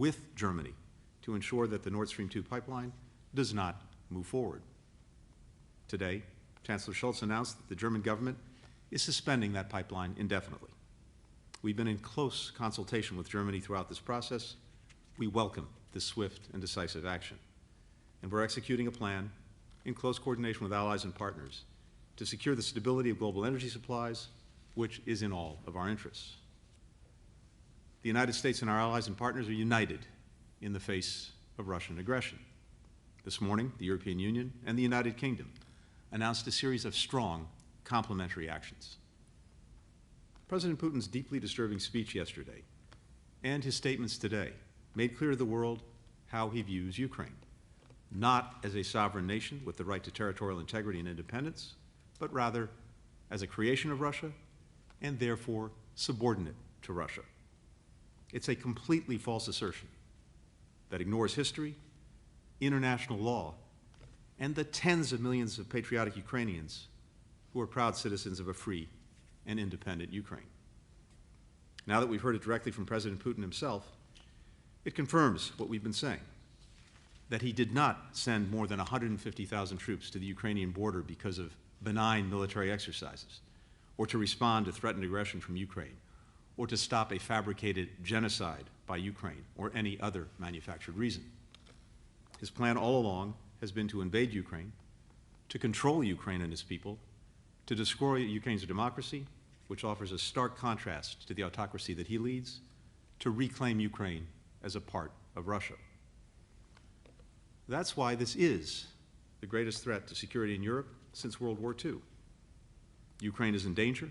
with Germany to ensure that the Nord Stream 2 pipeline does not move forward. Today, Chancellor Scholz announced that the German government is suspending that pipeline indefinitely. We've been in close consultation with Germany throughout this process. We welcome this swift and decisive action. And we're executing a plan in close coordination with allies and partners to secure the stability of global energy supplies, which is in all of our interests. The United States and our allies and partners are united in the face of Russian aggression. This morning, the European Union and the United Kingdom announced a series of strong complementary actions. President Putin's deeply disturbing speech yesterday and his statements today made clear to the world how he views Ukraine, not as a sovereign nation with the right to territorial integrity and independence, but rather as a creation of Russia and therefore subordinate to Russia. It's a completely false assertion that ignores history, international law, and the tens of millions of patriotic Ukrainians who are proud citizens of a free and independent Ukraine. Now that we've heard it directly from President Putin himself, it confirms what we've been saying, that he did not send more than 150,000 troops to the Ukrainian border because of benign military exercises, or to respond to threatened aggression from Ukraine, or to stop a fabricated genocide by Ukraine, or any other manufactured reason. His plan all along has been to invade Ukraine, to control Ukraine and its people, to destroy Ukraine's democracy, which offers a stark contrast to the autocracy that he leads, to reclaim Ukraine as a part of Russia. That's why this is the greatest threat to security in Europe since World War II. Ukraine is in danger.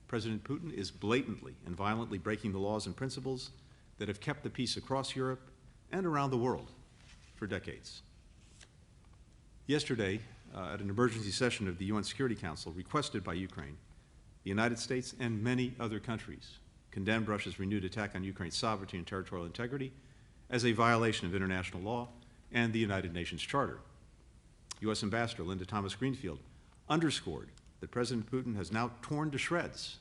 President Putin is blatantly and violently breaking the laws and principles that have kept the peace across Europe and around the world for decades. Yesterday, at an emergency session of the UN Security Council requested by Ukraine, the United States and many other countries condemned Russia's renewed attack on Ukraine's sovereignty and territorial integrity as a violation of international law and the United Nations Charter. U.S. Ambassador Linda Thomas-Greenfield underscored that President Putin has now torn to shreds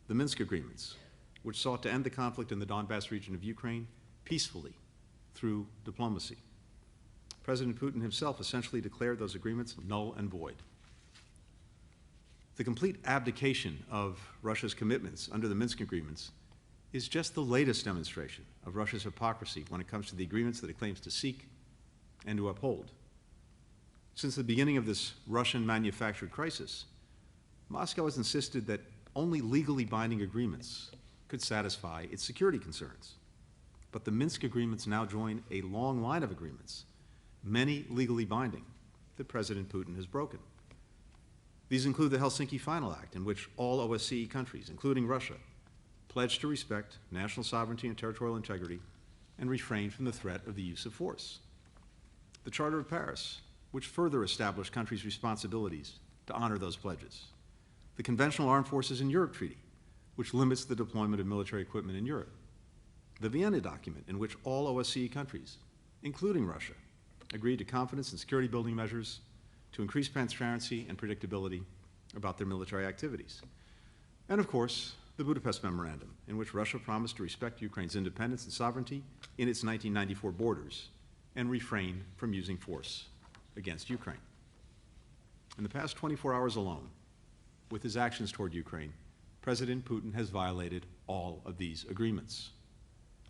the Minsk agreements, which sought to end the conflict in the Donbass region of Ukraine peacefully through diplomacy. President Putin himself essentially declared those agreements null and void. The complete abdication of Russia's commitments under the Minsk agreements is just the latest demonstration of Russia's hypocrisy when it comes to the agreements that it claims to seek and to uphold. Since the beginning of this Russian-manufactured crisis, Moscow has insisted that only legally binding agreements could satisfy its security concerns. But the Minsk agreements now join a long line of agreements, many legally binding, that President Putin has broken. These include the Helsinki Final Act, in which all OSCE countries, including Russia, pledged to respect national sovereignty and territorial integrity and refrain from the threat of the use of force. The Charter of Paris, which further established countries' responsibilities to honor those pledges. The Conventional Armed Forces in Europe Treaty, which limits the deployment of military equipment in Europe. The Vienna document, in which all OSCE countries, including Russia, agreed to confidence and security building measures to increase transparency and predictability about their military activities. And of course, the Budapest Memorandum, in which Russia promised to respect Ukraine's independence and sovereignty in its 1994 borders and refrain from using force against Ukraine. In the past 24 hours alone, with his actions toward Ukraine, President Putin has violated all of these agreements.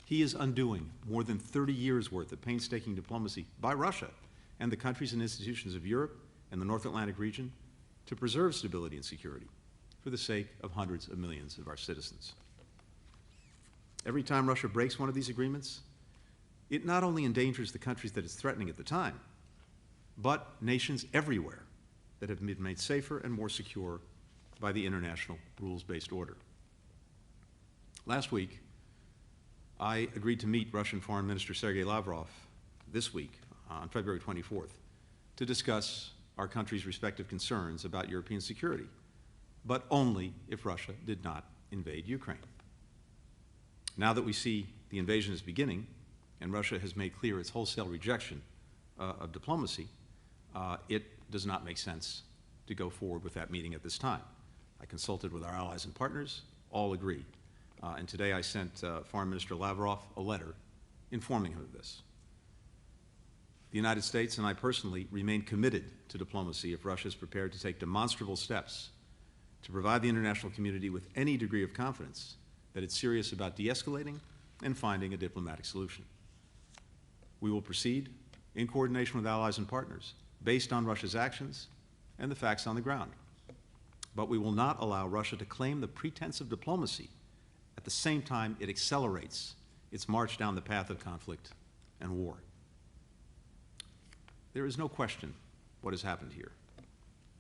He is undoing more than 30 years' worth of painstaking diplomacy by Russia and the countries and institutions of Europe and the North Atlantic region to preserve stability and security for the sake of hundreds of millions of our citizens. Every time Russia breaks one of these agreements, it not only endangers the countries that it's threatening at the time, but nations everywhere that have been made safer and more secure by the international rules-based order. Last week, I agreed to meet Russian Foreign Minister Sergei Lavrov this week, on February 24th, to discuss our countries' respective concerns about European security, but only if Russia did not invade Ukraine. Now that we see the invasion is beginning, and Russia has made clear its wholesale rejection of diplomacy, it does not make sense to go forward with that meeting at this time. I consulted with our allies and partners, all agree. And today I sent Foreign Minister Lavrov a letter informing him of this. The United States and I personally remain committed to diplomacy if Russia is prepared to take demonstrable steps to provide the international community with any degree of confidence that it's serious about de-escalating and finding a diplomatic solution. We will proceed in coordination with allies and partners based on Russia's actions and the facts on the ground. But we will not allow Russia to claim the pretense of diplomacy at the same time it accelerates its march down the path of conflict and war. There is no question what has happened here.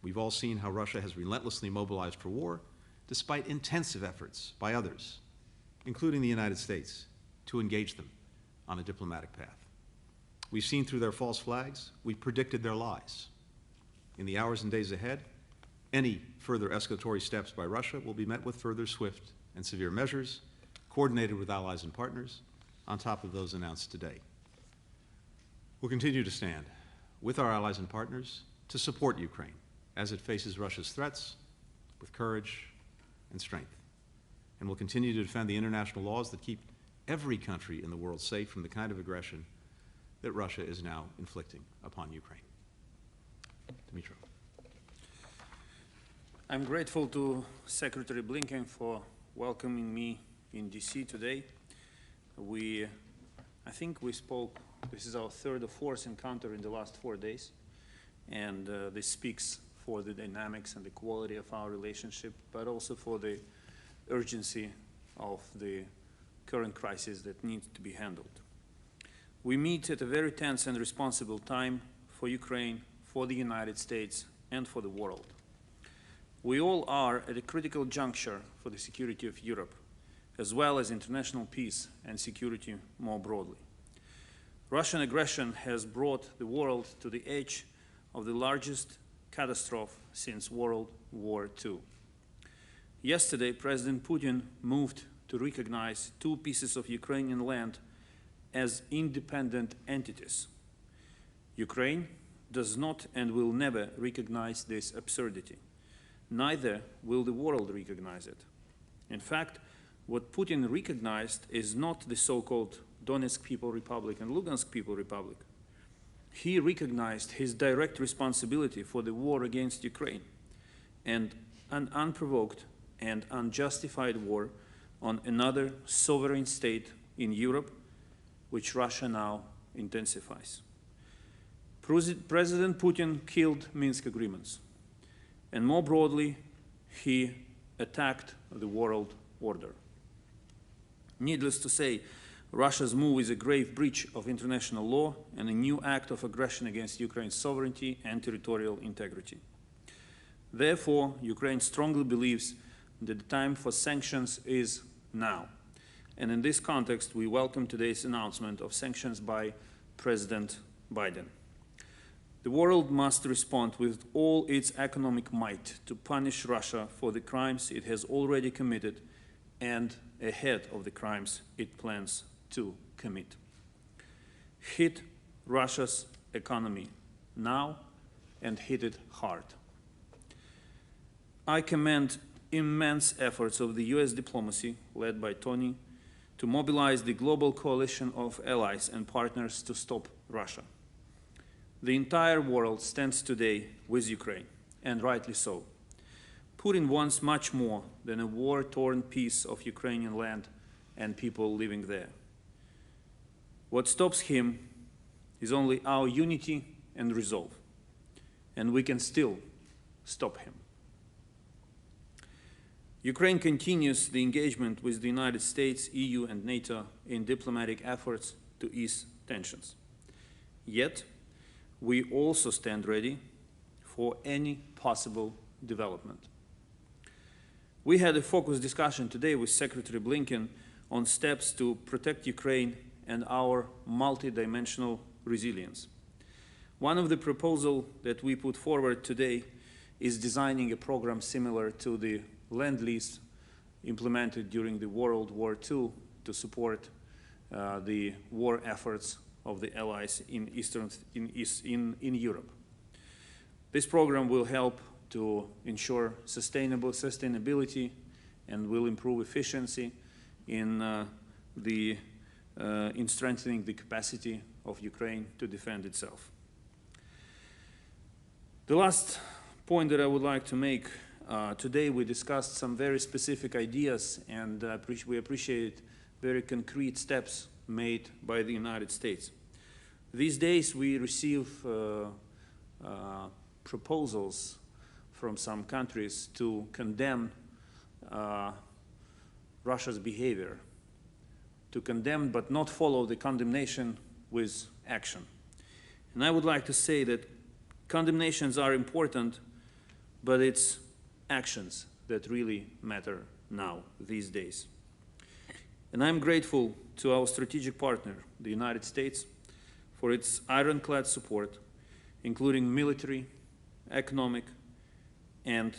We've all seen how Russia has relentlessly mobilized for war, despite intensive efforts by others, including the United States, to engage them on a diplomatic path. We've seen through their false flags, we've predicted their lies. In the hours and days ahead, any further escalatory steps by Russia will be met with further swift and severe measures, coordinated with allies and partners, on top of those announced today. We'll continue to stand with our allies and partners to support Ukraine as it faces Russia's threats with courage and strength. And we'll continue to defend the international laws that keep every country in the world safe from the kind of aggression that Russia is now inflicting upon Ukraine. Dmytro. I'm grateful to Secretary Blinken for welcoming me in DC today. I think we spoke, this is our third or fourth encounter in the last 4 days, and this speaks for the dynamics and the quality of our relationship, but also for the urgency of the current crisis that needs to be handled. We meet at a very tense and responsible time for Ukraine, for the United States, and for the world. We all are at a critical juncture for the security of Europe, as well as international peace and security more broadly. Russian aggression has brought the world to the edge of the largest catastrophe since World War II. Yesterday, President Putin moved to recognize 2 pieces of Ukrainian land as independent entities. Ukraine does not and will never recognize this absurdity. Neither will the world recognize it. In fact, what Putin recognized is not the so-called Donetsk People Republic and Lugansk People Republic. He recognized his direct responsibility for the war against Ukraine and an unprovoked and unjustified war on another sovereign state in Europe, which Russia now intensifies. President Putin killed Minsk agreements, and more broadly, he attacked the world order. Needless to say, Russia's move is a grave breach of international law and a new act of aggression against Ukraine's sovereignty and territorial integrity. Therefore, Ukraine strongly believes that the time for sanctions is now. And in this context, we welcome today's announcement of sanctions by President Biden. The world must respond with all its economic might to punish Russia for the crimes it has already committed and ahead of the crimes it plans to commit. Hit Russia's economy now and hit it hard. I commend immense efforts of the US diplomacy, led by Tony, to mobilize the global coalition of allies and partners to stop Russia. The entire world stands today with Ukraine, and rightly so. Putin wants much more than a war-torn piece of Ukrainian land and people living there. What stops him is only our unity and resolve, and we can still stop him. Ukraine continues the engagement with the United States, EU, and NATO in diplomatic efforts to ease tensions. Yet, we also stand ready for any possible development. We had a focused discussion today with Secretary Blinken on steps to protect Ukraine and our multidimensional resilience. One of the proposals that we put forward today is designing a program similar to the Lend-Lease implemented during the World War II to support the war efforts of the allies in Europe. This program will help to ensure sustainability and will improve efficiency in the in strengthening the capacity of Ukraine to defend itself. The last point that I would like to make, today we discussed some very specific ideas, and we appreciate very concrete steps made by the United States. These days we receive proposals from some countries to condemn Russia's behavior, to condemn but not follow the condemnation with action. And I would like to say that condemnations are important, but it's actions that really matter now, these days. And I'm grateful to our strategic partner, the United States, for its ironclad support, including military, economic, and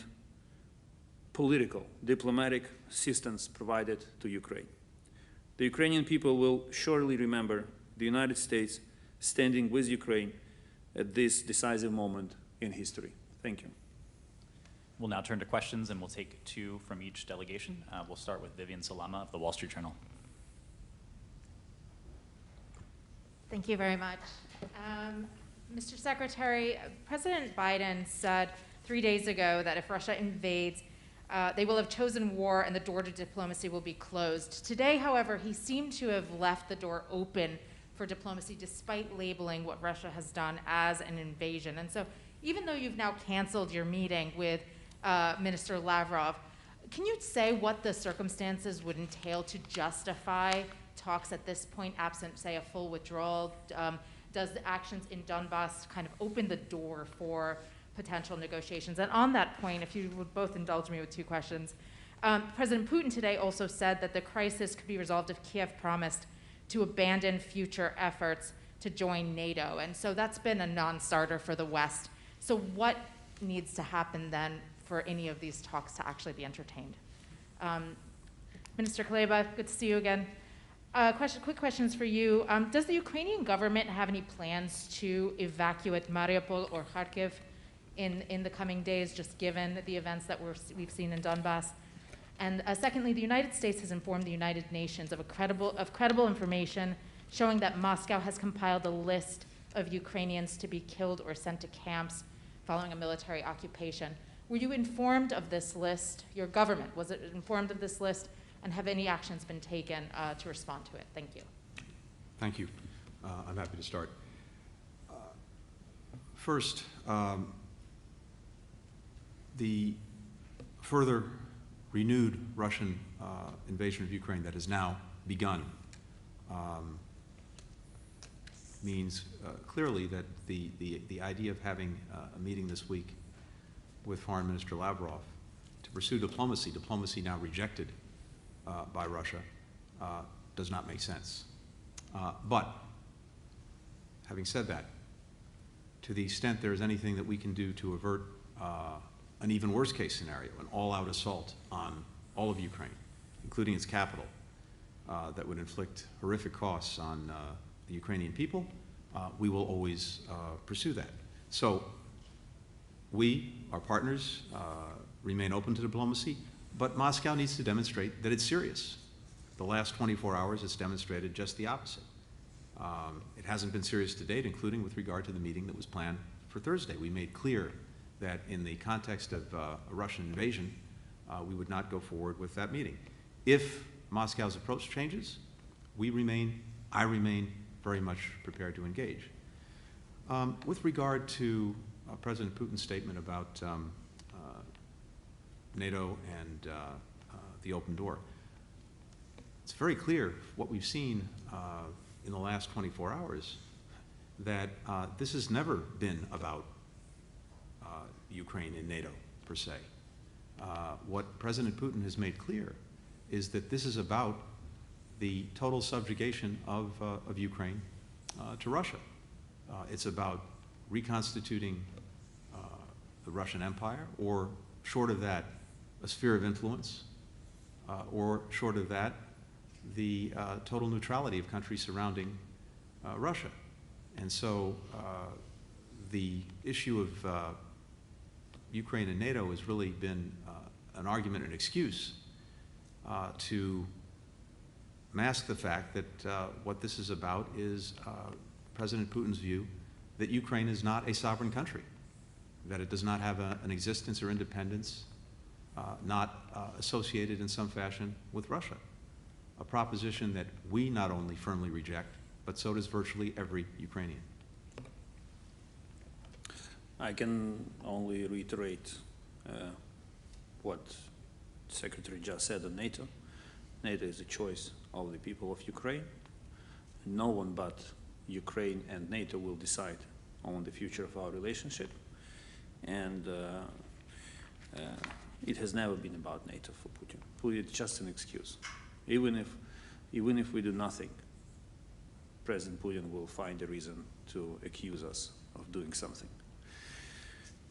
political, diplomatic assistance provided to Ukraine. The Ukrainian people will surely remember the United States standing with Ukraine at this decisive moment in history. Thank you. We'll now turn to questions, and we'll take two from each delegation. We'll start with Vivian Salama of the Wall Street Journal. Thank you very much. Mr. Secretary, President Biden said 3 days ago that if Russia invades, they will have chosen war and the door to diplomacy will be closed. Today, however, he seemed to have left the door open for diplomacy despite labeling what Russia has done as an invasion. And so even though you've now canceled your meeting with Minister Lavrov, can you say what the circumstances would entail to justify talks at this point, absent, say, a full withdrawal? Does the actions in Donbass kind of open the door for potential negotiations? And on that point, if you would both indulge me with two questions. President Putin today also said that the crisis could be resolved if Kiev promised to abandon future efforts to join NATO. And so that's been a non-starter for the West. So what needs to happen then for any of these talks to actually be entertained? Minister Kuleba, good to see you again. Quick questions for you. Does the Ukrainian government have any plans to evacuate Mariupol or Kharkiv in the coming days, just given the events that we've seen in Donbass? And secondly, the United States has informed the United Nations of credible information showing that Moscow has compiled a list of Ukrainians to be killed or sent to camps following a military occupation. Were you informed of this list? Your government, was it informed of this list? And have any actions been taken to respond to it? Thank you. Thank you. I'm happy to start. First, the further renewed Russian invasion of Ukraine that has now begun means clearly that the idea of having a meeting this week with Foreign Minister Lavrov to pursue diplomacy now rejected by Russia, does not make sense. But having said that, to the extent there is anything that we can do to avert an even worse case scenario, an all-out assault on all of Ukraine, including its capital, that would inflict horrific costs on the Ukrainian people, we will always pursue that. So we, our partners, remain open to diplomacy, but Moscow needs to demonstrate that it's serious. The last 24 hours, it's demonstrated just the opposite. It hasn't been serious to date, including with regard to the meeting that was planned for Thursday. We made clear that in the context of a Russian invasion, we would not go forward with that meeting. If Moscow's approach changes, I remain very much prepared to engage. With regard to President Putin's statement about NATO and the open door, it's very clear what we've seen in the last 24 hours that this has never been about Ukraine and NATO, per se. What President Putin has made clear is that this is about the total subjugation of Ukraine to Russia. It's about reconstituting the Russian Empire, or short of that, a sphere of influence, or short of that, the total neutrality of countries surrounding Russia. And so the issue of Ukraine and NATO has really been an argument, an excuse to mask the fact that what this is about is President Putin's view that Ukraine is not a sovereign country, that it does not have an existence or independence, not associated in some fashion with Russia, a proposition that we not only firmly reject, but so does virtually every Ukrainian. I can only reiterate what the Secretary just said on NATO. NATO is a choice of the people of Ukraine. No one but Ukraine and NATO will decide on the future of our relationship. And it has never been about NATO for Putin. Putin is just an excuse. Even if we do nothing, President Putin will find a reason to accuse us of doing something.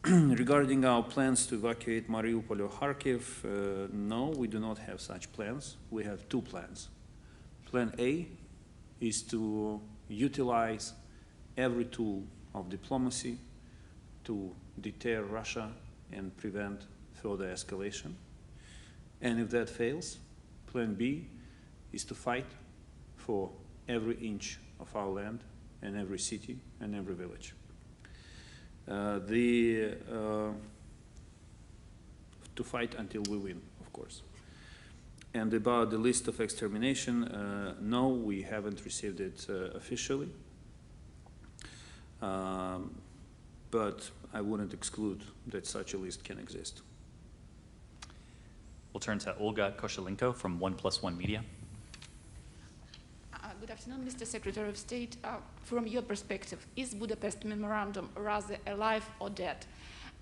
Regarding our plans to evacuate Mariupol or Kharkiv, no, we do not have such plans. We have two plans. Plan A is to utilize every tool of diplomacy to deter Russia and prevent further escalation. And if that fails, Plan B is to fight for every inch of our land and every city and every village. To fight until we win, of course. And about the list of extermination, no, we haven't received it officially. But I wouldn't exclude that such a list can exist. We'll turn to Olga Koshelenko from 1+1 Media. Good afternoon, Mr. Secretary of State. From your perspective, is Budapest Memorandum rather alive or dead?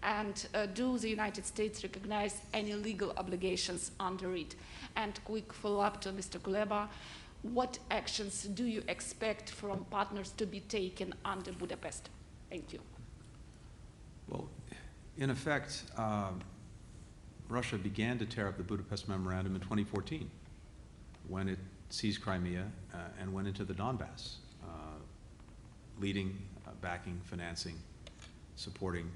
And do the United States recognize any legal obligations under it? And quick follow-up to Mr. Kuleba, what actions do you expect from partners to be taken under Budapest? Thank you. Well, in effect, Russia began to tear up the Budapest Memorandum in 2014 when it seized Crimea and went into the Donbass, leading, backing, financing, supporting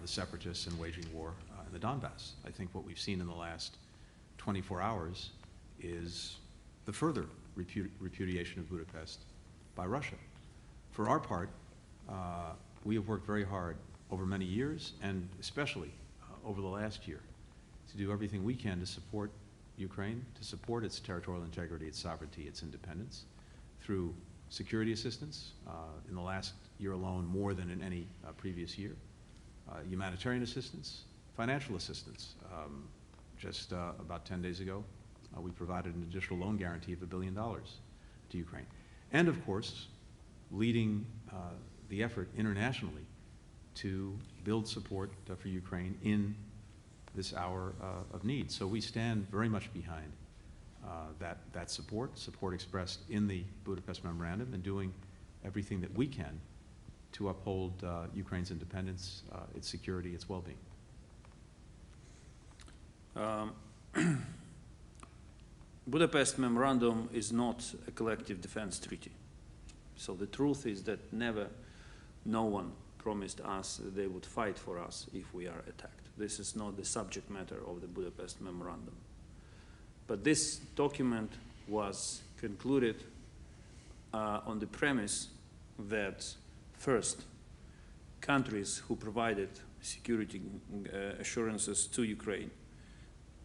the separatists and waging war in the Donbass. I think what we've seen in the last 24 hours is the further repudiation of Budapest by Russia. For our part, we have worked very hard over many years, and especially over the last year, to do everything we can to support Ukraine, to support its territorial integrity, its sovereignty, its independence, through security assistance, in the last year alone more than in any previous year, humanitarian assistance, financial assistance. Just about 10 days ago, we provided an additional loan guarantee of $1 billion to Ukraine. And of course, leading the effort internationally to build support for Ukraine in this hour of need. So we stand very much behind that support expressed in the Budapest Memorandum, and doing everything that we can to uphold Ukraine's independence, its security, its well-being. Budapest Memorandum is not a collective defense treaty. So the truth is that no one promised us that they would fight for us if we are attacked. This is not the subject matter of the Budapest Memorandum. But this document was concluded on the premise that, first, countries who provided security assurances to Ukraine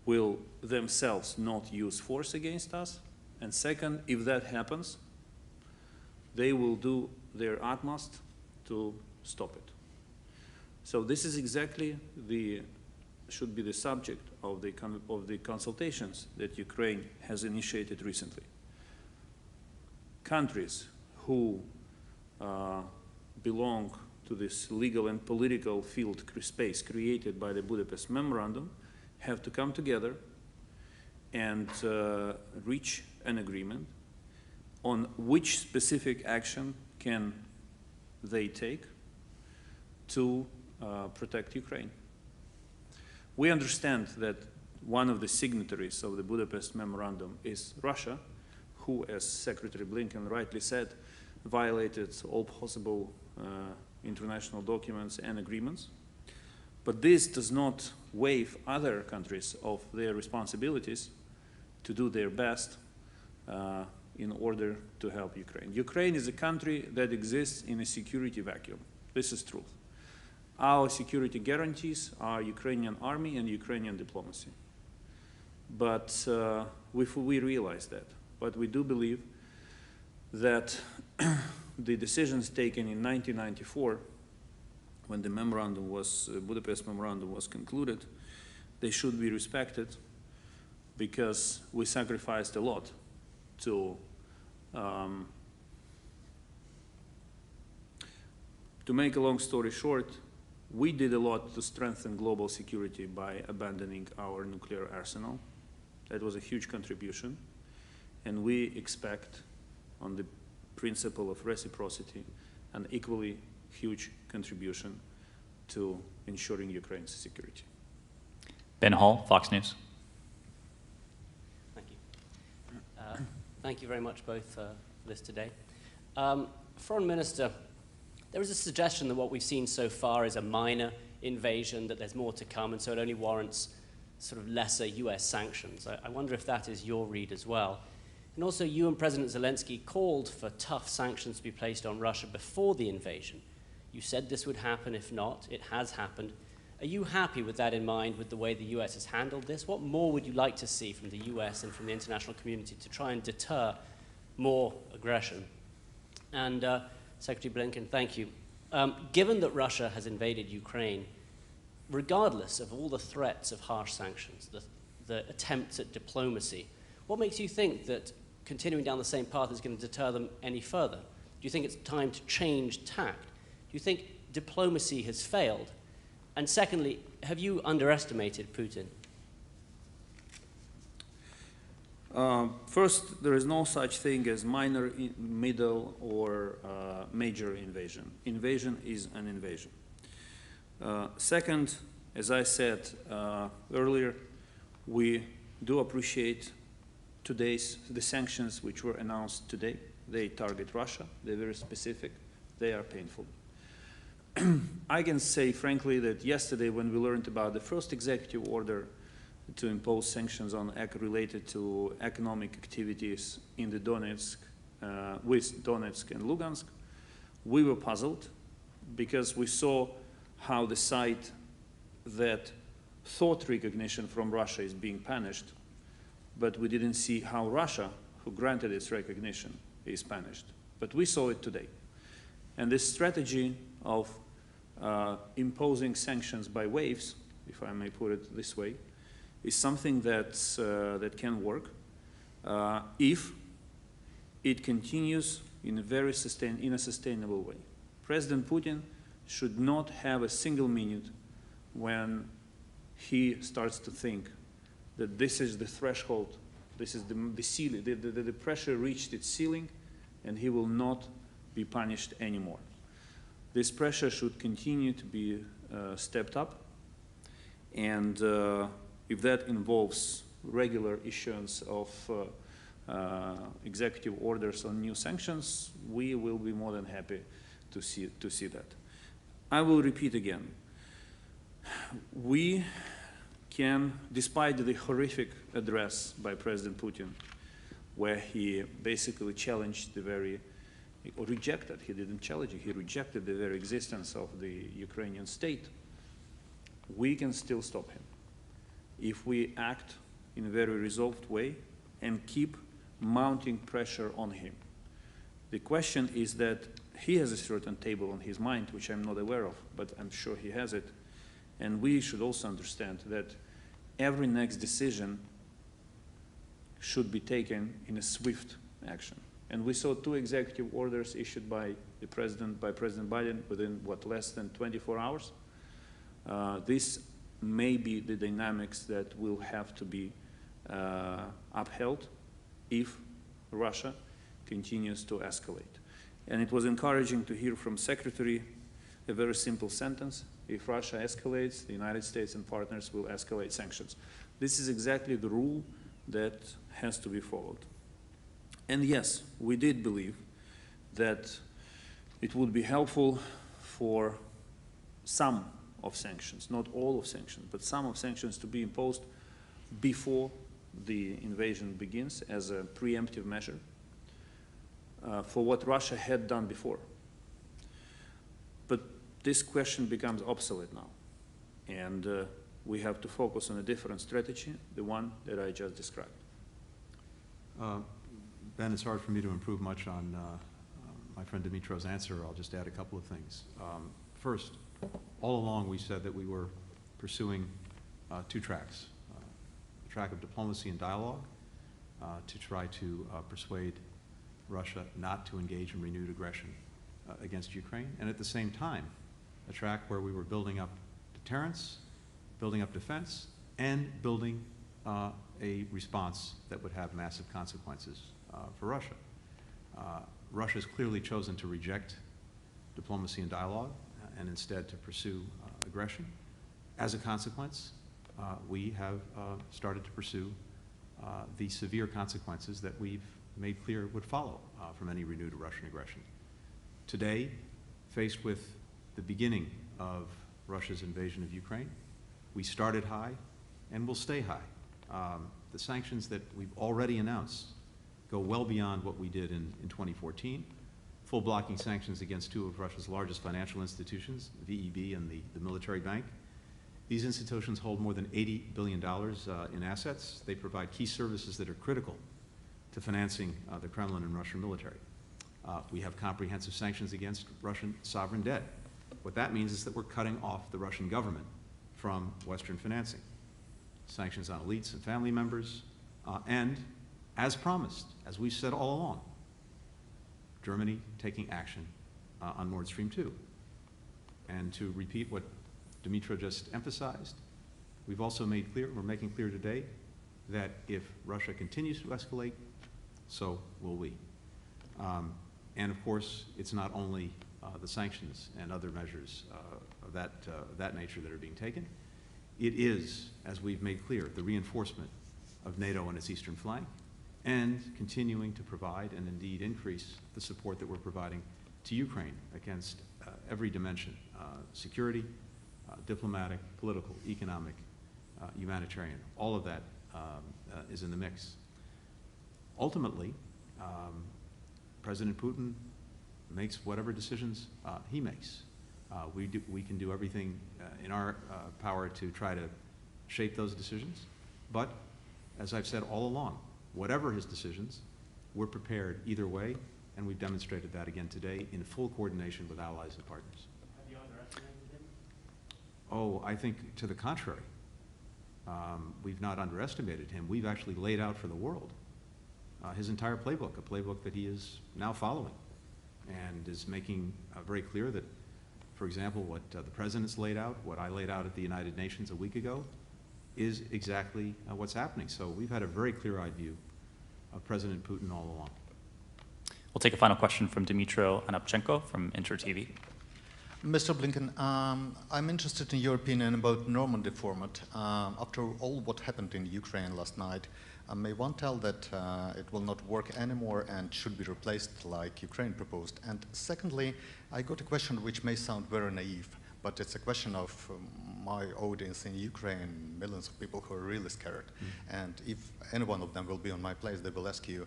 will themselves not use force against us. And second, if that happens, they will do their utmost to stop it. So this is exactly should be the subject of the consultations that Ukraine has initiated recently. Countries who belong to this legal and political field space created by the Budapest Memorandum have to come together and reach an agreement on which specific action can they take to protect Ukraine. We understand that one of the signatories of the Budapest Memorandum is Russia, who, as Secretary Blinken rightly said, violated all possible international documents and agreements. But this does not waive other countries of their responsibilities to do their best in order to help Ukraine. Ukraine is a country that exists in a security vacuum. This is truth. Our security guarantees are Ukrainian army and Ukrainian diplomacy. But we realize that. But we do believe that the decisions taken in 1994, when the memorandum was, Budapest memorandum was concluded, they should be respected because we sacrificed a lot to make a long story short, we did a lot to strengthen global security by abandoning our nuclear arsenal. That was a huge contribution. And we expect, on the principle of reciprocity, an equally huge contribution to ensuring Ukraine's security. Ben Hall, Fox News. Thank you. Thank you very much both for this today. Foreign Minister, there is a suggestion that what we've seen so far is a minor invasion, that there's more to come, and so it only warrants sort of lesser US sanctions. I wonder if that is your read as well. And also, you and President Zelensky called for tough sanctions to be placed on Russia before the invasion. You said this would happen. If not, it has happened. Are you happy with that in mind, with the way the US has handled this? What more would you like to see from the US and from the international community to try and deter more aggression? And Secretary Blinken, thank you. Given that Russia has invaded Ukraine, regardless of all the threats of harsh sanctions, the attempts at diplomacy, what makes you think that continuing down the same path is going to deter them any further? Do you think it's time to change tact? Do you think diplomacy has failed? And secondly, have you underestimated Putin? First, there is no such thing as minor, middle, or major invasion. Invasion is an invasion. Second, as I said earlier, we do appreciate the sanctions which were announced today. They target Russia. They're very specific. They are painful. I can say frankly that yesterday, when we learned about the first executive order to impose sanctions on related to economic activities in the Donetsk, with Donetsk and Lugansk, we were puzzled because we saw how the side that thought recognition from Russia is being punished, but we didn't see how Russia, who granted its recognition, is punished. But we saw it today. And this strategy of imposing sanctions by waves, if I may put it this way, is something that can work if it continues in a sustainable way. President Putin should not have a single minute when he starts to think that this is the threshold, this is the ceiling, the pressure reached its ceiling, and he will not be punished anymore. This pressure should continue to be stepped up, and if that involves regular issuance of executive orders on new sanctions, we will be more than happy to see that. I will repeat again. We can, despite the horrific address by President Putin, where he basically challenged or rejected, he didn't challenge it, he rejected the very existence of the Ukrainian state, we can still stop him if we act in a very resolved way and keep mounting pressure on him. The question is that he has a certain table on his mind, which I'm not aware of, but I'm sure he has it. And we should also understand that every next decision should be taken in a swift action. And we saw 2 executive orders issued by President Biden within, less than 24 hours. This may be the dynamics that will have to be upheld if Russia continues to escalate. And it was encouraging to hear from Secretary a very simple sentence: if Russia escalates, the United States and partners will escalate sanctions. This is exactly the rule that has to be followed. And yes, we did believe that it would be helpful for some of sanctions, not all of sanctions, but some of sanctions to be imposed before the invasion begins as a preemptive measure. for what Russia had done before. But this question becomes obsolete now, and we have to focus on a different strategy, the one that I just described. Ben, it's hard for me to improve much on my friend Dimitro's answer. I'll just add a couple of things. First, all along we said that we were pursuing two tracks. The track of diplomacy and dialogue to try to persuade Russia not to engage in renewed aggression against Ukraine, and at the same time, a track where we were building up deterrence, building up defense, and building a response that would have massive consequences for Russia. Russia's clearly chosen to reject diplomacy and dialogue and instead to pursue aggression. As a consequence, we have started to pursue the severe consequences that we've made clear would follow from any renewed Russian aggression. Today, faced with the beginning of Russia's invasion of Ukraine, we started high and will stay high. The sanctions that we've already announced go well beyond what we did in 2014. Full blocking sanctions against two of Russia's largest financial institutions, VEB and the military bank. These institutions hold more than $80 billion in assets. They provide key services that are critical to financing the Kremlin and Russian military. We have comprehensive sanctions against Russian sovereign debt. What that means is that we're cutting off the Russian government from Western financing. Sanctions on elites and family members, and as promised, as we've said all along, Germany taking action on Nord Stream 2. And to repeat what Dmytro just emphasized, we've also made clear, we're making clear today, that if Russia continues to escalate, so will we. And of course, it's not only the sanctions and other measures of that nature that are being taken. It is, as we've made clear, the reinforcement of NATO and its eastern flank, and continuing to provide and indeed increase the support that we're providing to Ukraine against every dimension, security, diplomatic, political, economic, humanitarian. All of that is in the mix. Ultimately, President Putin makes whatever decisions he makes. We can do everything in our power to try to shape those decisions, but as I've said all along, whatever his decisions, we're prepared either way, and we've demonstrated that again today in full coordination with allies and partners. Have you underestimated him? Oh, I think to the contrary. We've not underestimated him. We've actually laid out for the world his entire playbook, a playbook that he is now following, and is making very clear that, for example, what the President's laid out, what I laid out at the United Nations a week ago, is exactly what's happening. So we've had a very clear-eyed view of President Putin all along. We'll take a final question from Dmytro Anopchenko from InterTV. Mr. Blinken, I'm interested in your opinion about Normandy format. After all what happened in Ukraine last night, may one tell that it will not work anymore and should be replaced like Ukraine proposed? And secondly, I got a question which may sound very naive, but it's a question of my audience in Ukraine, millions of people who are really scared. And if any one of them will be on my place, they will ask you,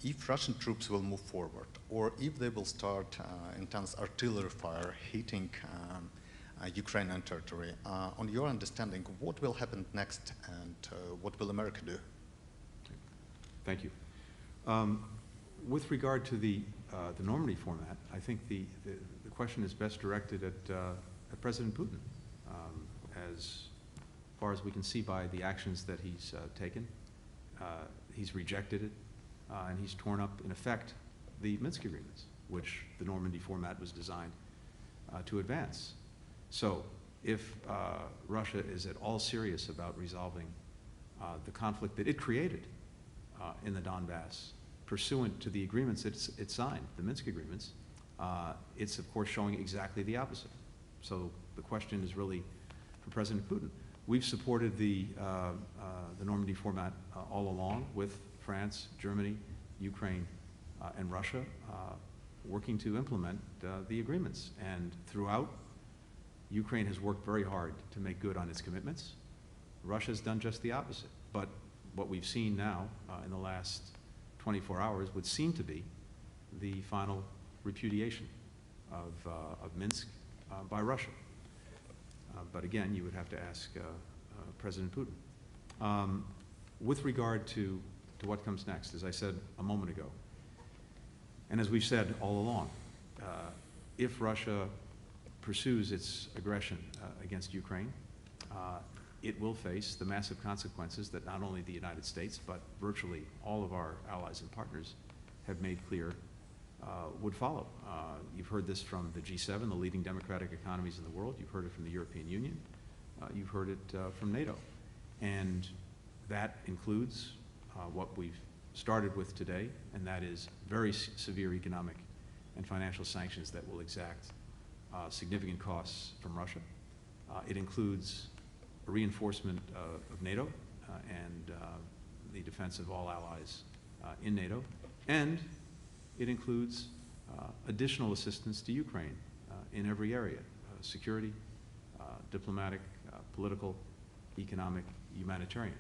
if Russian troops will move forward, or if they will start intense artillery fire hitting Ukrainian territory, on your understanding, what will happen next, and what will America do? Thank you. With regard to the Normandy format, I think the question is best directed at President Putin. As far as we can see by the actions that he's taken, he's rejected it, and he's torn up, in effect, the Minsk agreements, which the Normandy format was designed to advance. So if Russia is at all serious about resolving the conflict that it created in the Donbass, pursuant to the agreements it signed, the Minsk agreements, it's of course showing exactly the opposite. So the question is really for President Putin. We've supported the Normandy format all along with France, Germany, Ukraine, and Russia working to implement the agreements. And throughout, Ukraine has worked very hard to make good on its commitments. Russia has done just the opposite. But what we've seen now in the last 24 hours would seem to be the final repudiation of Minsk by Russia. But again, you would have to ask President Putin. With regard to what comes next, as I said a moment ago, and as we've said all along, if Russia pursues its aggression against Ukraine, it will face the massive consequences that not only the United States, but virtually all of our allies and partners have made clear would follow. You've heard this from the G7, the leading democratic economies in the world. You've heard it from the European Union. You've heard it from NATO. And that includes what we've started with today, and that is very severe economic and financial sanctions that will exact significant costs from Russia. It includes a reinforcement of NATO and the defense of all allies in NATO, and it includes additional assistance to Ukraine in every area, security, diplomatic, political, economic, humanitarian.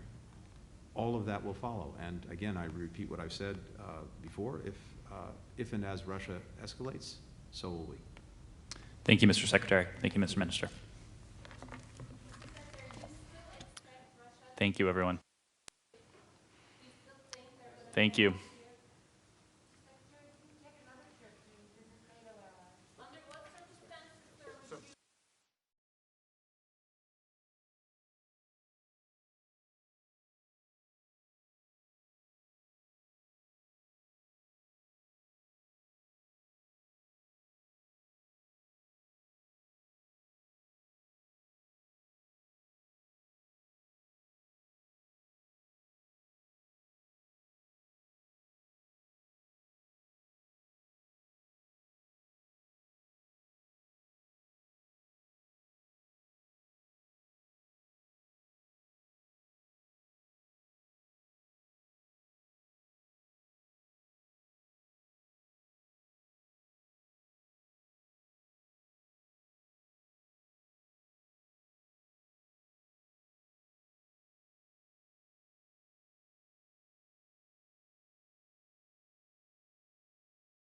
All of that will follow. And again, I repeat what I've said before, if and as Russia escalates, so will we. Thank you, Mr. Secretary. Thank you, Mr. Minister. Thank you, everyone. Thank you.